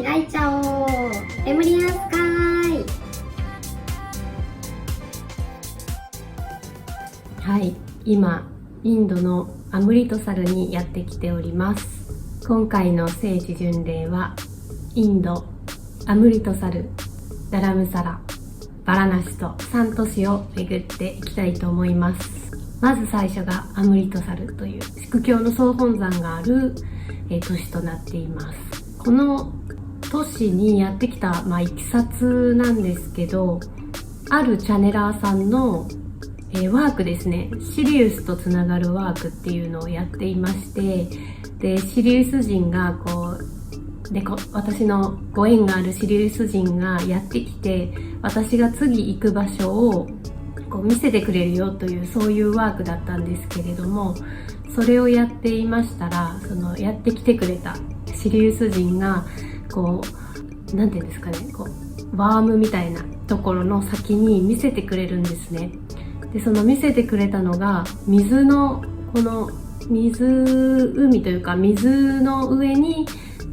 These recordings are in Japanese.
開いちゃおうレムリアンスカイ。はい、今インドのアムリトサルにやってきております。今回の聖地巡礼はインドアムリトサル、ダラムサラ、バラナシと3都市を巡っていきたいと思います。まず最初がアムリトサルというシク教の総本山がある都市となっています。この都市にやってきた、いきさつなんですけど、あるチャネラーさんのワークですね、シリウスとつながるワークっていうのをやっていまして、でシリウス人が私のご縁があるシリウス人がやってきて、私が次行く場所を見せてくれるよという、そういうワークだったんですけれども、それをやっていましたら、そのやってきてくれたシリウス人がなんていうんですかね、ワームみたいなところの先に見せてくれるんですね。でその見せてくれたのが水の海というか、水の上に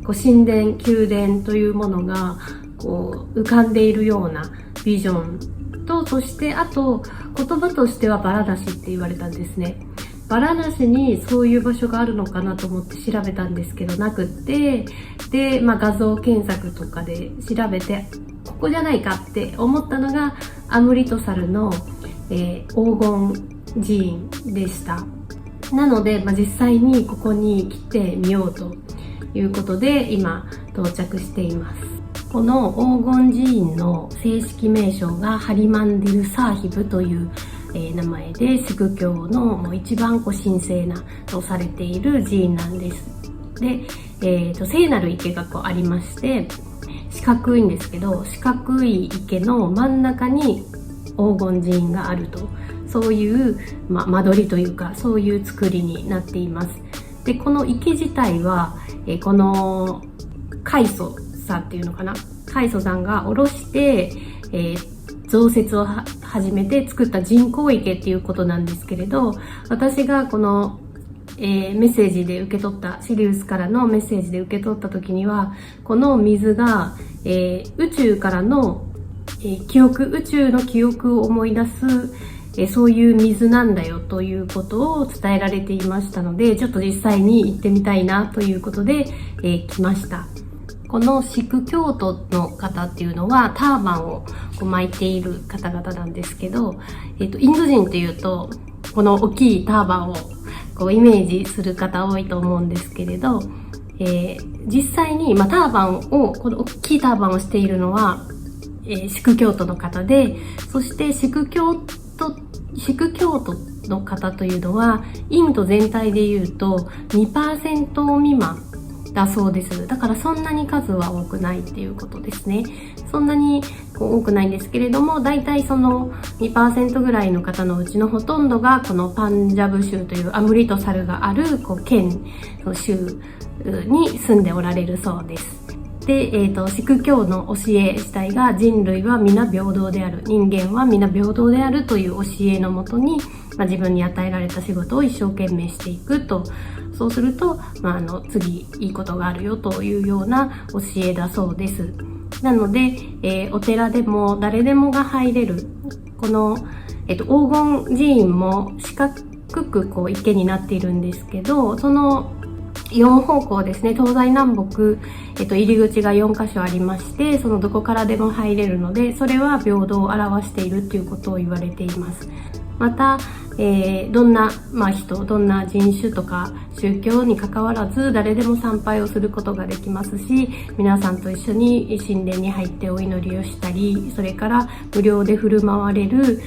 神殿宮殿というものが浮かんでいるようなビジョンと、そしてあと言葉としてはバラナシって言われたんですね。バラナシにそういう場所があるのかなと思って調べたんですけど、なくって、で、画像検索とかで調べて、ここじゃないかって思ったのがアムリトサルの、黄金寺院でした。なので、実際にここに来てみようということで今到着しています。この黄金寺院の正式名称がハリマンディルサーヒブという名前で、シク教の一番神聖なとされている寺院なんです。で、聖なる池がありまして、四角いんですけど、四角い池の真ん中に黄金寺院があると、そういう、間取りというか、そういう作りになっています。でこの池自体は、この開祖さんっていうのかな、開祖さんが下ろして、増設を始めて作った人工池っていうことなんですけれど、私がこの、メッセージで受け取った、シリウスからのメッセージで受け取った時には、この水が、宇宙からの、宇宙の記憶を思い出す、そういう水なんだよということを伝えられていましたので、ちょっと実際に行ってみたいなということで、来ました。このシク教徒の方っていうのはターバンを巻いている方々なんですけど、インド人っていうとこの大きいターバンをイメージする方多いと思うんですけれど、実際に、ターバンをこの大きいターバンをしているのは、シク教徒の方で、そしてシク教徒の方というのはインド全体でいうと 2% 未満だそうです。だからそんなに数は多くないっていうことですね。そんなに多くないんですけれども、だいたいその 2% ぐらいの方のうちのほとんどがこのパンジャブ州というアムリトサルがある県の州に住んでおられるそうです。で、シク教の教え自体が、人類は皆平等である、人間は皆平等であるという教えのもとに、自分に与えられた仕事を一生懸命していくと、そうすると、次いいことがあるよというような教えだそうです。なので、お寺でも誰でもが入れる、この、黄金寺院も四角く池になっているんですけど、その4方向ですね、東西南北、入り口が4箇所ありまして、そのどこからでも入れるので、それは平等を表しているということを言われています。また、どんな、人、どんな人種とか宗教に関わらず誰でも参拝をすることができますし、皆さんと一緒に神殿に入ってお祈りをしたり、それから無料で振る舞われる、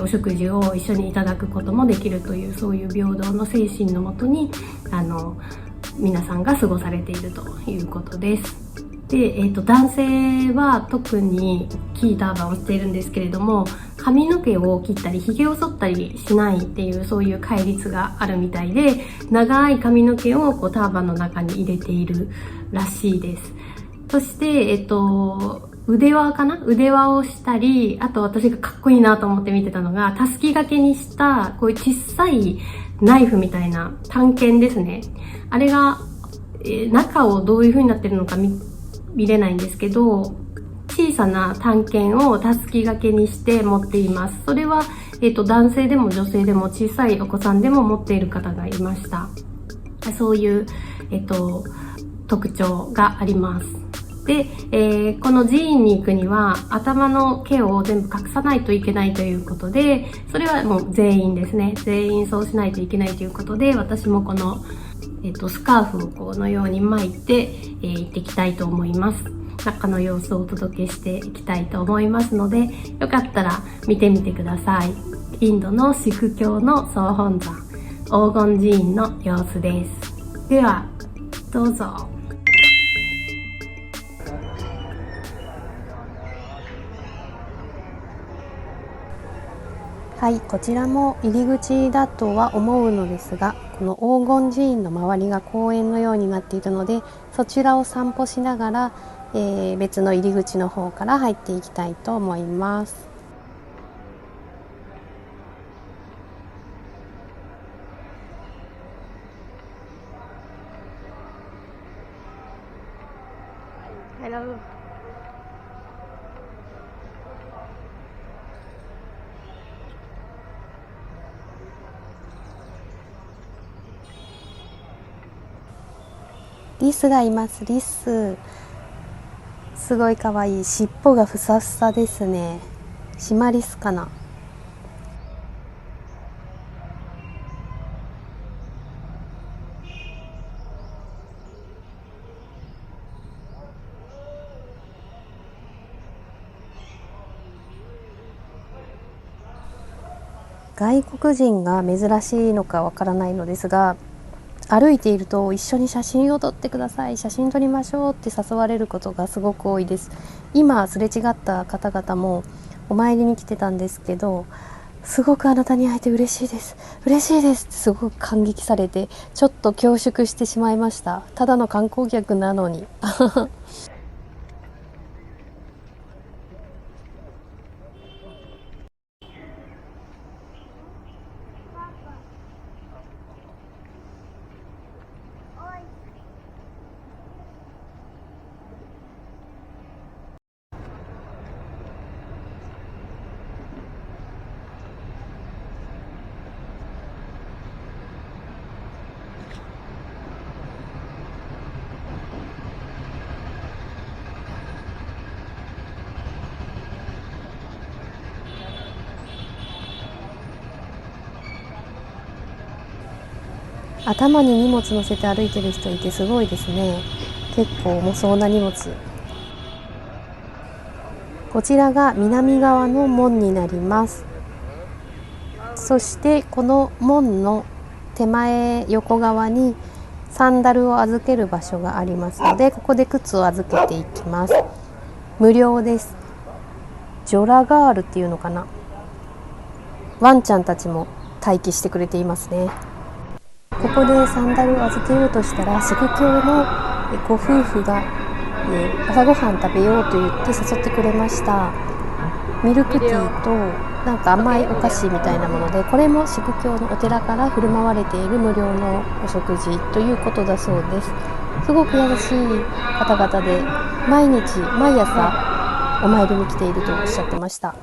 お食事を一緒にいただくこともできるという、そういう平等の精神のもとに皆さんが過ごされているということです。で、男性は特に大きいターバンをしているんですけれども、髪の毛を切ったり髭を剃ったりしないっていう、そういう戒律があるみたいで、長い髪の毛をターバンの中に入れているらしいです。そして、腕輪をしたり、あと私がかっこいいなと思って見てたのが、たすき掛けにしたこういう小さいナイフみたいな探検ですね。あれが、中をどういう風になってるのか見れないんですけど、小さな短剣をたすき掛けにして持っています。それは、男性でも女性でも小さいお子さんでも持っている方がいました。そういう、特徴があります。で、この寺院に行くには頭の毛を全部隠さないといけないということで、それはもう全員ですね。全員そうしないといけないということで、私もこの、スカーフをこのように巻いて、行ってきたいと思います。中の様子をお届けしていきたいと思いますので、よかったら見てみてください。インドのシク教の総本山、黄金寺院の様子です。では、どうぞ。はい、こちらも入り口だとは思うのですが、この黄金寺院の周りが公園のようになっているので、そちらを散歩しながら、別の入り口の方から入っていきたいと思います。Hello.リスがいます。リスすごいかわいい。尻尾がふさふさですね。シマリスかな。外国人が珍しいのかわからないのですが、歩いていると一緒に写真を撮ってください、写真撮りましょうって誘われることがすごく多いです。今すれ違った方々もお参りに来てたんですけど、すごくあなたに会えて嬉しいです嬉しいですってすごく感激されて、ちょっと恐縮してしまいました。ただの観光客なのに頭に荷物乗せて歩いてる人いてすごいですね。結構重そうな荷物。こちらが南側の門になります。そしてこの門の手前横側にサンダルを預ける場所がありますので、ここで靴を預けていきます。無料です。ジョラガールっていうのかな。ワンちゃんたちも待機してくれていますね。ここでサンダルを預けようとしたら、シク教のご夫婦が朝ごはん食べようと言って誘ってくれました。ミルクティーとなんか甘いお菓子みたいなもので、これもシク教のお寺から振る舞われている無料のお食事ということだそうです。すごく優しい方々で、毎朝お参りに来ているとおっしゃってました。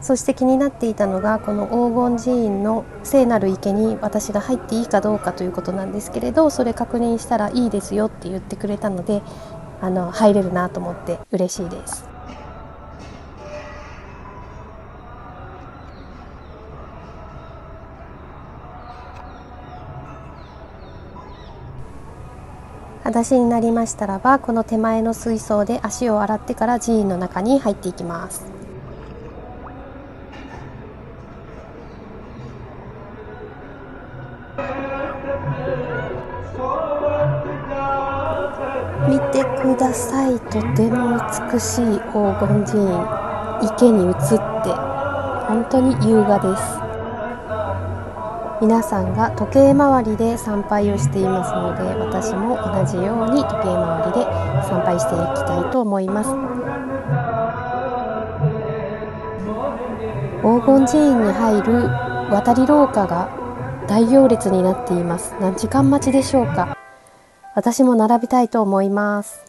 そして気になっていたのが、この黄金寺院の聖なる池に私が入っていいかどうかということなんですけれど、それ確認したらいいですよって言ってくれたので、入れるなと思って嬉しいです。裸足になりましたらば、この手前の水槽で足を洗ってから寺院の中に入っていきます。見てください。とても美しい黄金寺院、池に映って本当に優雅です。皆さんが時計回りで参拝をしていますので、私も同じように時計回りで参拝していきたいと思います。黄金寺院に入る渡り廊下が大行列になっています。何時間待ちでしょうか。私も並びたいと思います。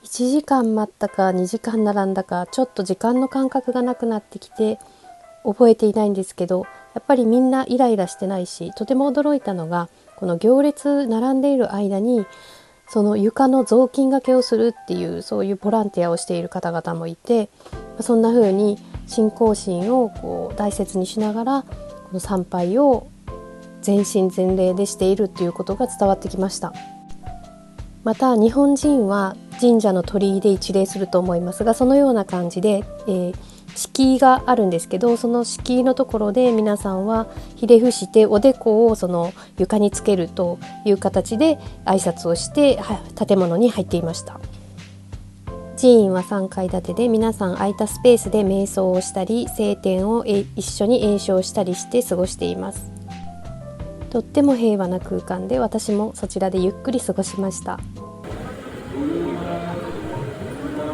1時間待ったか2時間並んだか、ちょっと時間の感覚がなくなってきて覚えていないんですけど、やっぱりみんなイライラしてないし、とても驚いたのが、この行列並んでいる間にその床の雑巾がけをするっていう、そういうボランティアをしている方々もいて、そんな風に信仰心をこう大切にしながら、この参拝を全身全霊でしているっていうことが伝わってきました。また日本人は神社の鳥居で一礼すると思いますが、そのような感じで、敷居があるんですけど、その敷居のところで皆さんはひれ伏しておでこをその床につけるという形で挨拶をして建物に入っていました。寺院は3階建てで、皆さん空いたスペースで瞑想をしたり、聖典を一緒に詠唱したりして過ごしています。とっても平和な空間で、私もそちらでゆっくり過ごしました。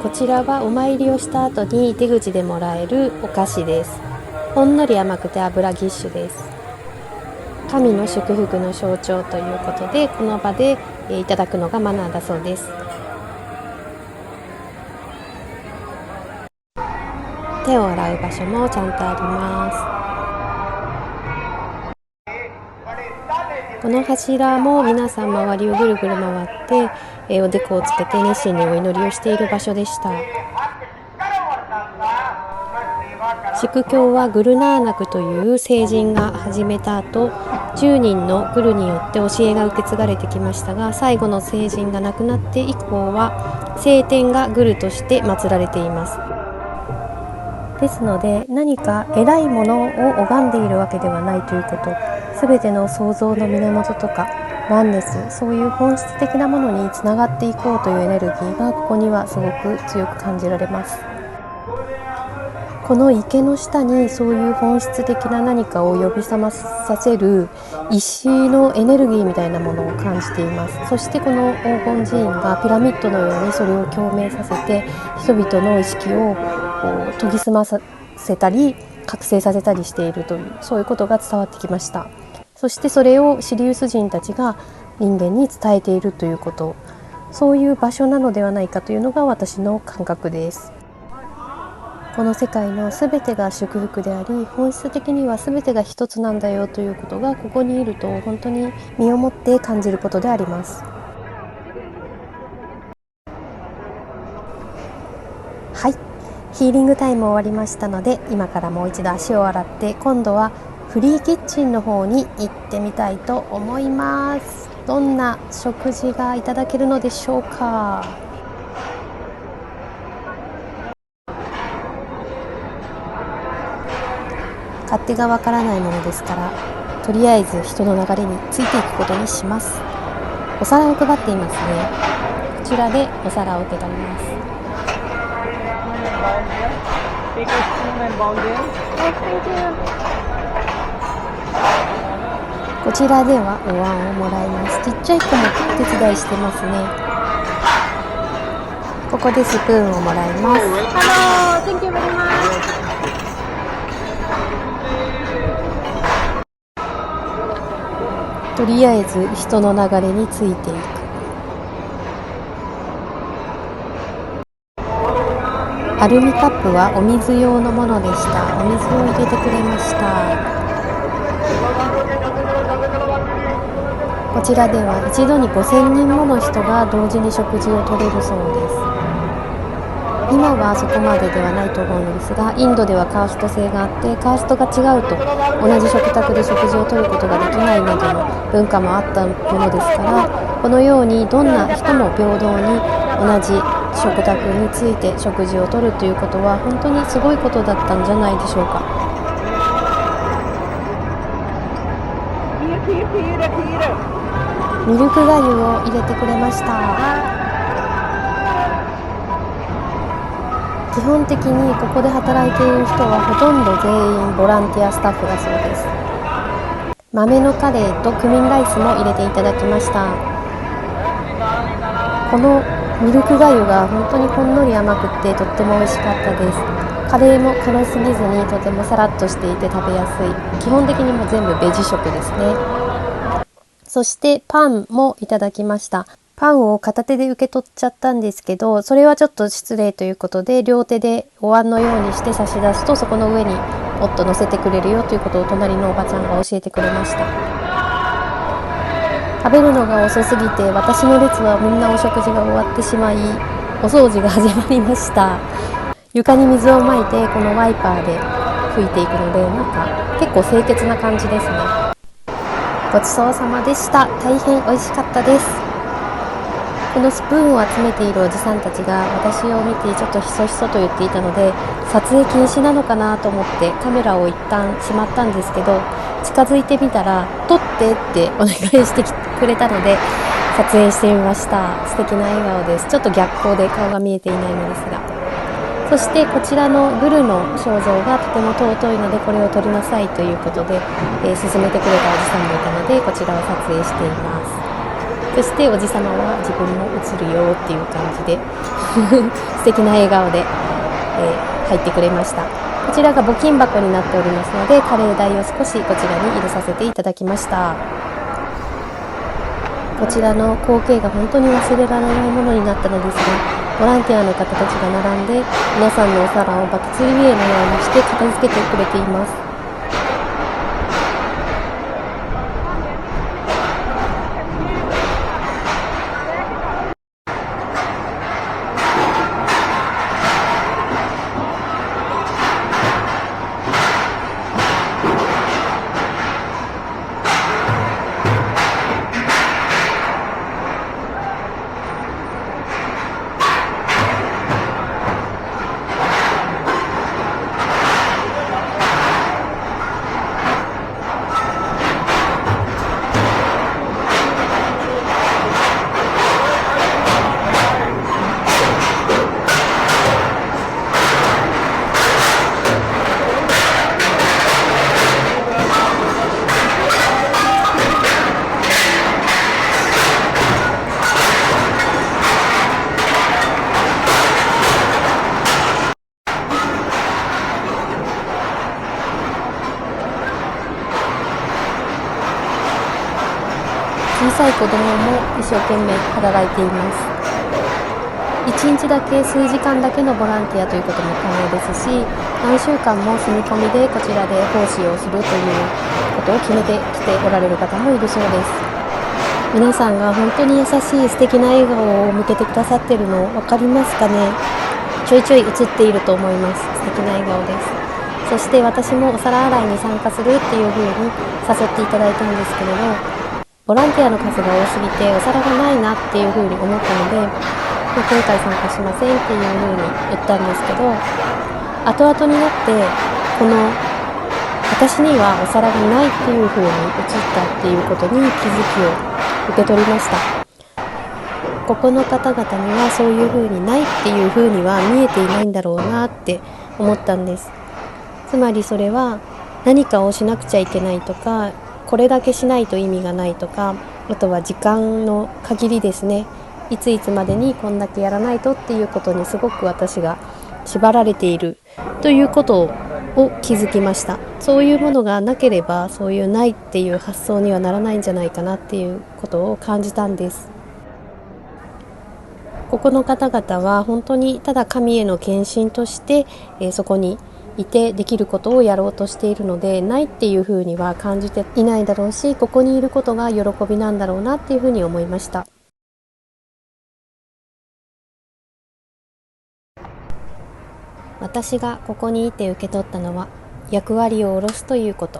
こちらはお参りをした後に出口でもらえるお菓子です。ほんのり甘くて油ぎっしゅです。神の祝福の象徴ということで、この場でいただくのがマナーだそうです。手を洗う場所もちゃんとあります。この柱も皆さん周りをぐるぐる回って、おでこをつけて熱心にお祈りをしている場所でした。シク教はグルナーナクという聖人が始めた後、10人のグルによって教えが受け継がれてきましたが、最後の聖人が亡くなって以降は聖典がグルとして祀られています。ですので、何か偉いものを拝んでいるわけではないということ、すべての創造の源とかワンネス、そういう本質的なものにつながっていこうというエネルギーがここにはすごく強く感じられます。この池の下にそういう本質的な何かを呼び覚まさせる石のエネルギーみたいなものを感じています。そしてこの黄金寺院がピラミッドのようにそれを共鳴させて、人々の意識を研ぎ澄まさせたり覚醒させたりしているという、そういうことが伝わってきました。そしてそれをシリウス人たちが人間に伝えているということ、そういう場所なのではないかというのが私の感覚です。この世界のすべてが祝福であり、本質的にはすべてが一つなんだよということが、ここにいると本当に身をもって感じることであります。はい、ヒーリングタイム終わりましたので、今からもう一度足を洗って、今度はフリーキッチンの方に行ってみたいと思います。どんな食事がいただけるのでしょうか。勝手がわからないものですから、とりあえず人の流れについていくことにします。お皿を配っていますね。こちらでお皿を受け取ります。こちらではお椀をもらいます。ちっちゃい子も手伝いしてますね。ここでスプーンをもらいます。Hello, thank you very much. とりあえず人の流れについていく。アルミカップはお水用のものでした。お水を入れてくれました。こちらでは一度に5000人もの人が同時に食事をとれるそうです。今はそこまでではないと思うのですが、インドではカースト制があって、カーストが違うと同じ食卓で食事をとることができないなどの文化もあったものですから、このようにどんな人も平等に同じ食卓について食事をとるということは本当にすごいことだったんじゃないでしょうか。ミルクがゆを入れてくれました。基本的にここで働いている人はほとんど全員ボランティアスタッフだそうです。豆のカレーとクミンライスも入れていただきました。このミルクがゆが本当にほんのり甘くてとっても美味しかったです。カレーも辛すぎずにとてもさらっとしていて食べやすい。基本的にも全部ベジ食ですね。そしてパンもいただきました。パンを片手で受け取っちゃったんですけど、それはちょっと失礼ということで、両手でお椀のようにして差し出すと、そこの上にもっと乗せてくれるよということを隣のおばちゃんが教えてくれました。食べるのが遅すぎて、私の列はみんなお食事が終わってしまい、お掃除が始まりました。床に水をまいて、このワイパーで拭いていくので、なんか結構清潔な感じですね。ごちそうさまでした。大変美味しかったです。このスプーンを集めているおじさんたちが私を見てちょっとひそひそと言っていたので、撮影禁止なのかなと思ってカメラを一旦しまったんですけど、近づいてみたら撮ってってお願いしてくれたので撮影してみました。素敵な笑顔です。ちょっと逆光で顔が見えていないのですが、そしてこちらのグルの肖像がとても尊いので、これを撮りなさいということで、勧めてくれたおじさんもいたので、こちらを撮影しています。そしておじさまは自分も映るよっていう感じで素敵な笑顔で、入ってくれました。こちらが募金箱になっておりますので、カレー代を少しこちらに入れさせていただきました。こちらの光景が本当に忘れられないものになったのですが、ボランティアの方たちが並んで皆さんのお皿をバケツリレーのようにして片付けてくれています。小さい子供も一生懸命働いています。1日だけ数時間だけのボランティアということも可能ですし、何週間も住み込みでこちらで奉仕をするということを決めてきておられる方もいるそうです。皆さんが本当に優しい素敵な笑顔を向けてくださっているの分かりますかね。ちょいちょい映っていると思います。素敵な笑顔です。そして私もお皿洗いに参加するっていう風に誘っていただいたんですけれど、ボランティアの数が多すぎてお皿がないなっていう風に思ったので、今回参加しませんっていう風に言ったんですけど、後々になってこの私にはお皿がないっていう風に映ったっていうことに気づきを受け取りました。ここの方々にはそういう風にないっていう風には見えていないんだろうなって思ったんです。つまりそれは何かをしなくちゃいけないとか、これだけしないと意味がないとか、あとは時間の限りですね。いついつまでにこんだけやらないとっていうことにすごく私が縛られているということを気づきました。そういうものがなければ、そういうないっていう発想にはならないんじゃないかなっていうことを感じたんです。ここの方々は本当にただ神への献身として、そこにいてできることをやろうとしているので、ないっていうふうには感じていないだろうし、ここにいることが喜びなんだろうなっていうふうに思いました。私がここにいて受け取ったのは、役割を下ろすということ。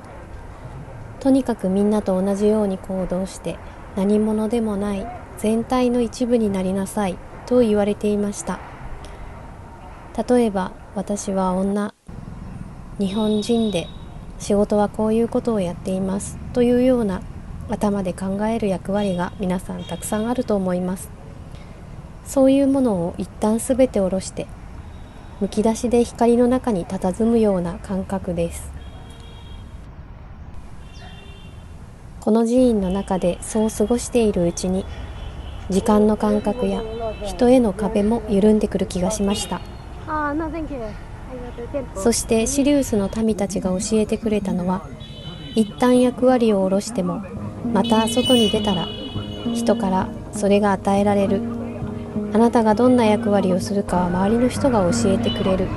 とにかくみんなと同じように行動して、何者でもない全体の一部になりなさいと言われていました。例えば私は女、日本人で仕事はこういうことをやっていますというような頭で考える役割が皆さんたくさんあると思います。そういうものを一旦すべて下ろして、むき出しで光の中に佇むような感覚です。この寺院の中でそう過ごしているうちに、時間の感覚や人への壁も緩んでくる気がしました。そしてシリウスの民たちが教えてくれたのは、一旦役割を下ろしてもまた外に出たら人からそれが与えられる。あなたがどんな役割をするかは周りの人が教えてくれる。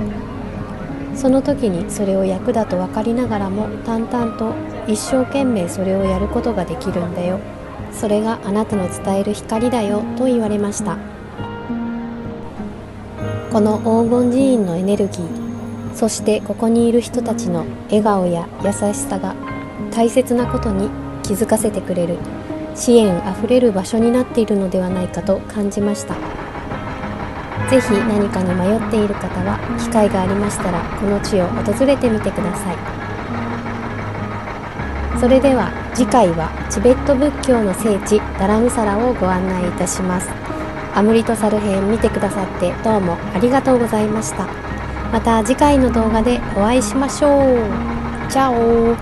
その時にそれを役だと分かりながらも淡々と一生懸命それをやることができるんだよ。それがあなたの伝える光だよと言われました。この黄金寺院のエネルギー、そしてここにいる人たちの笑顔や優しさが大切なことに気づかせてくれる支援あふれる場所になっているのではないかと感じました。ぜひ何かに迷っている方は機会がありましたらこの地を訪れてみてください。それでは次回はチベット仏教の聖地ダラムサラをご案内いたします。アムリトサル編見てくださってどうもありがとうございました。また次回の動画でお会いしましょう。チャオ。